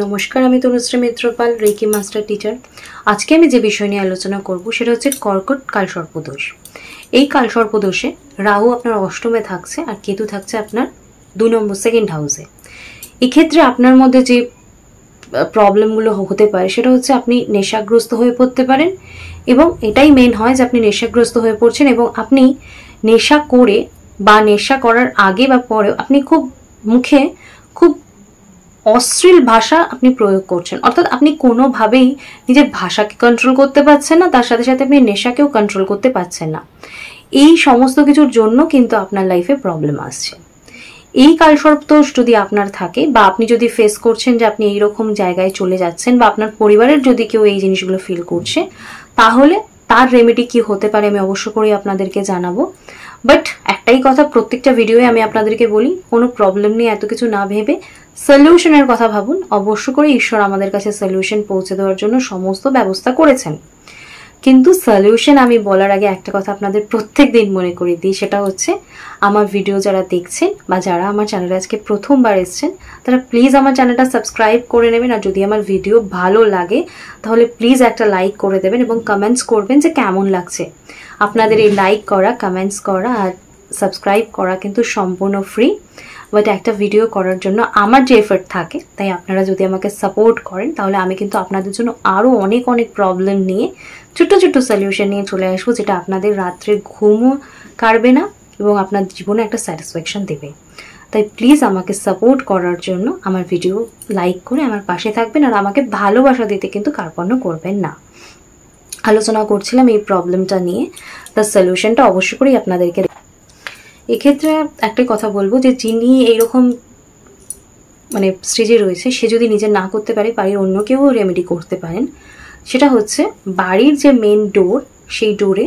নমস্কার, আমি Tanushree Mitrapal, reiki master teacher. আজকে আমি যে বিষয় নিয়ে আলোচনা করব সেটা হচ্ছে কর্কট কালসর্পদোষ। এই কালসর্পদোষে রাহু আপনার অষ্টমে থাকছে আর কেতু থাকছে আপনার 2 নম্বর সেকেন্ড হাউসে। এক্ষেত্রে আপনার মধ্যে যে প্রবলেমগুলো হতে পারে সেটা হচ্ছে আপনি নেশাগ্রস্ত হয়ে পড়তে পারেন, এবং এটাই মেন হয় যে আপনি নেশাগ্রস্ত হয়ে পড়ছেন এবং আপনি নেশা করে বা নেশা করার আগে বা পরেও আপনি খুব মুখে খুব অশ্লীল ভাষা আপনি প্রয়োগ করছেন, অর্থাৎ আপনি কোনোভাবেই নিজের ভাষাকে কন্ট্রোল করতে পারছেন না, তার সাথে সাথে আপনি নেশাকেও কন্ট্রোল করতে পারছেন না। এই সমস্ত কিছুর জন্য কিন্তু আপনার লাইফে প্রবলেম আসছে। এই কালসর্পদোষ যদি আপনার থাকে বা আপনি যদি ফেস করছেন যে আপনি এইরকম জায়গায় চলে যাচ্ছেন বা আপনার পরিবারের যদি কেউ এই জিনিসগুলো ফিল করছে, তাহলে তার রেমেডি কি হতে পারে আমি অবশ্য করে আপনাদেরকে জানাবো। বাট একটাই কথা প্রত্যেকটা ভিডিওয়ে আমি আপনাদেরকে বলি, কোনো প্রবলেম নিয়ে এত কিছু না ভেবে সলিউশনের কথা ভাবুন। অবশ্য করে ঈশ্বর আমাদের কাছে সলিউশন পৌঁছে দেওয়ার জন্য সমস্ত ব্যবস্থা করেছেন, কিন্তু সলিউশন আমি বলার আগে একটা কথা আপনাদের প্রত্যেক দিন মনে করে দিই, সেটা হচ্ছে আমার ভিডিও যারা দেখছেন বা যারা আমার চ্যানেলে আজকে প্রথমবার এসছেন তারা প্লিজ আমার চ্যানেলটা সাবস্ক্রাইব করে নেবেন। আর যদি আমার ভিডিও ভালো লাগে তাহলে প্লিজ একটা লাইক করে দেবেন এবং কমেন্টস করবেন যে কেমন লাগছে। আপনাদের এই লাইক করা, কমেন্টস করা আর সাবস্ক্রাইব করা কিন্তু সম্পূর্ণ ফ্রি, বাট একটা ভিডিও করার জন্য আমার যে এফর্ট থাকে, তাই আপনারা যদি আমাকে সাপোর্ট করেন তাহলে আমি কিন্তু আপনাদের জন্য আরও অনেক অনেক প্রবলেম নিয়ে ছোট্ট ছোট্ট সলিউশন নিয়ে চলে আসবো, যেটা আপনাদের রাত্রে ঘুমও কাটবে না এবং আপনার জীবনে একটা স্যাটিসফ্যাকশন দেবে। তাই প্লিজ আমাকে সাপোর্ট করার জন্য আমার ভিডিও লাইক করে আমার পাশে থাকবেন আর আমাকে ভালোবাসা দিতে কিন্তু কার্পণ্য করবেন না। আলোচনা করছিলাম এই প্রবলেমটা নিয়ে, তার সলিউশনটা অবশ্য করেই আপনাদেরকে। এক্ষেত্রে একটাই কথা বলবো যে যিনি এইরকম মানে স্টেজে রয়েছে সে যদি নিজে না করতে পারে, বাড়ির অন্য কেউ রেমেডি করতে পারেন। সেটা হচ্ছে বাড়ির যে মেন ডোর, সেই ডোরে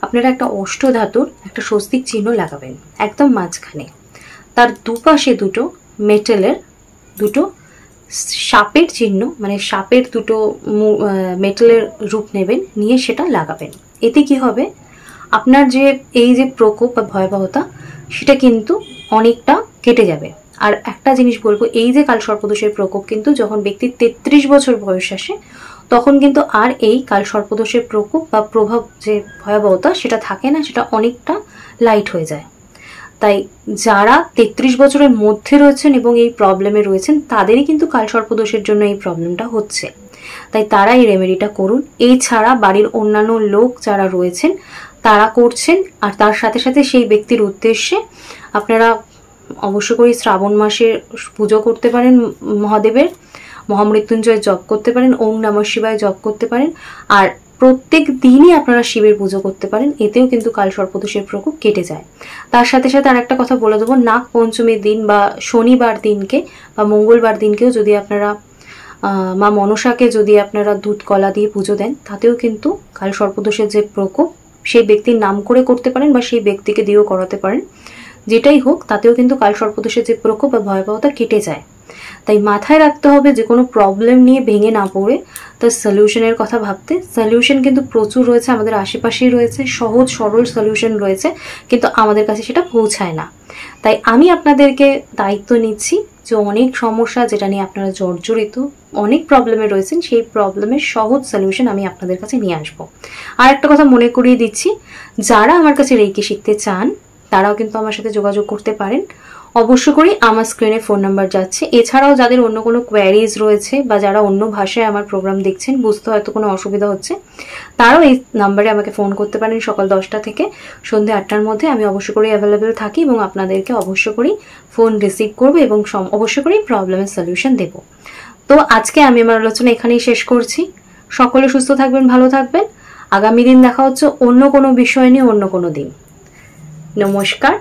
আপনারা একটা অষ্টধাতুর একটা স্বস্তিক চিহ্ন লাগাবেন একদম মাঝখানে। তার দুপাশে দুটো মেটেলের দুটো সাপের চিহ্ন, মানে সাপের দুটো মেটেলের রূপ নেবেন, নিয়ে সেটা লাগাবেন। এতে কি হবে, আপনার যে এই যে প্রকোপ বা ভয়াবহতা সেটা কিন্তু অনেকটা কেটে যাবে। আর একটা জিনিস বলবো, এই যে কালসর্পদোষের প্রকোপ কিন্তু যখন ব্যক্তির 33 বছর বয়স আসে তখন কিন্তু আর এই কালসর্পদোষের প্রকোপ বা প্রভাব যে ভয়াবহতা সেটা থাকে না, সেটা অনেকটা লাইট হয়ে যায়। তাই যারা 33 বছরের মধ্যে রয়েছেন এবং এই প্রবলেমে রয়েছেন তাদেরই কিন্তু কালসর্পদোষের জন্য এই প্রবলেমটা হচ্ছে। তাই তারা এই রেমেডিটা করুন। এছাড়া বাড়ির অন্যান্য লোক যারা রয়েছেন তারা করছেন, আর তার সাথে সাথে সেই ব্যক্তির উদ্দেশ্যে আপনারা অবশ্য করে শ্রাবণ মাসে পুজো করতে পারেন, মহাদেবের মহামৃত্যুঞ্জয় জপ করতে পারেন, ওম নমঃ শিবায় জপ করতে পারেন, আর প্রত্যেক দিনই আপনারা শিবের পুজো করতে পারেন। এতেও কিন্তু কালসর্পদোষের প্রকোপ কেটে যায়। তার সাথে সাথে আর একটা কথা বলে দেবো, নাগ পঞ্চমীর দিন বা শনিবার দিনকে বা মঙ্গলবার দিনকেও যদি আপনারা মা মনসাকে যদি আপনারা দুধ কলা দিয়ে পুজো দেন, তাতেও কিন্তু কালসর্পদোষের যে প্রকোপ সেই ব্যক্তির নাম করে করতে পারেন বা সেই ব্যক্তিকে দিয়েও করাতে পারেন, যেটাই হোক তাতেও কিন্তু কালসর্পদোষের যে প্রকোপ বা ভয়াবহতা কেটে যায়। তাই মাথায় রাখতে হবে যে কোনো প্রবলেম নিয়ে ভেঙে না পড়ে তার সলিউশনের কথা ভাবতে। সলিউশন কিন্তু প্রচুর রয়েছে, আমাদের আশেপাশেই রয়েছে, সহজ সরল সলিউশন রয়েছে, কিন্তু আমাদের কাছে সেটা পৌঁছায় না। তাই আমি আপনাদেরকে দায়িত্ব নিচ্ছি যে অনেক সমস্যা যেটা নিয়ে আপনারা জর্জরিত, অনেক প্রবলেমে রয়েছেন, সেই প্রবলেমের সহজ সলিউশন আমি আপনাদের কাছে নিয়ে আসবো। আর একটা কথা মনে করিয়ে দিচ্ছি, যারা আমার কাছে রেকি শিখতে চান তারাও কিন্তু আমার সাথে যোগাযোগ করতে পারেন। অবশ্য করে আমার স্ক্রিনে ফোন নাম্বার যাচ্ছে। এছাড়াও যাদের অন্য কোনো কোয়ারিজ রয়েছে বা যারা অন্য ভাষায় আমার প্রোগ্রাম দেখছেন, বুঝতে হয়তো কোনো অসুবিধা হচ্ছে, তারাও এই নাম্বারে আমাকে ফোন করতে পারেন। সকাল 10টা থেকে সন্ধ্যে 8টার মধ্যে আমি অবশ্য করে অ্যাভেলেবেল থাকি এবং আপনাদেরকে অবশ্য করেই ফোন রিসিভ করবো এবং অবশ্য করেই প্রবলেমের সলিউশন দেব। তো আজকে আমি আমার আলোচনা এখানেই শেষ করছি। সকলে সুস্থ থাকবেন, ভালো থাকবেন। আগামী দিন দেখা হচ্ছে অন্য কোনো বিষয় নিয়ে, অন্য কোনো দিন। নমস্কার,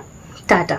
টাটা।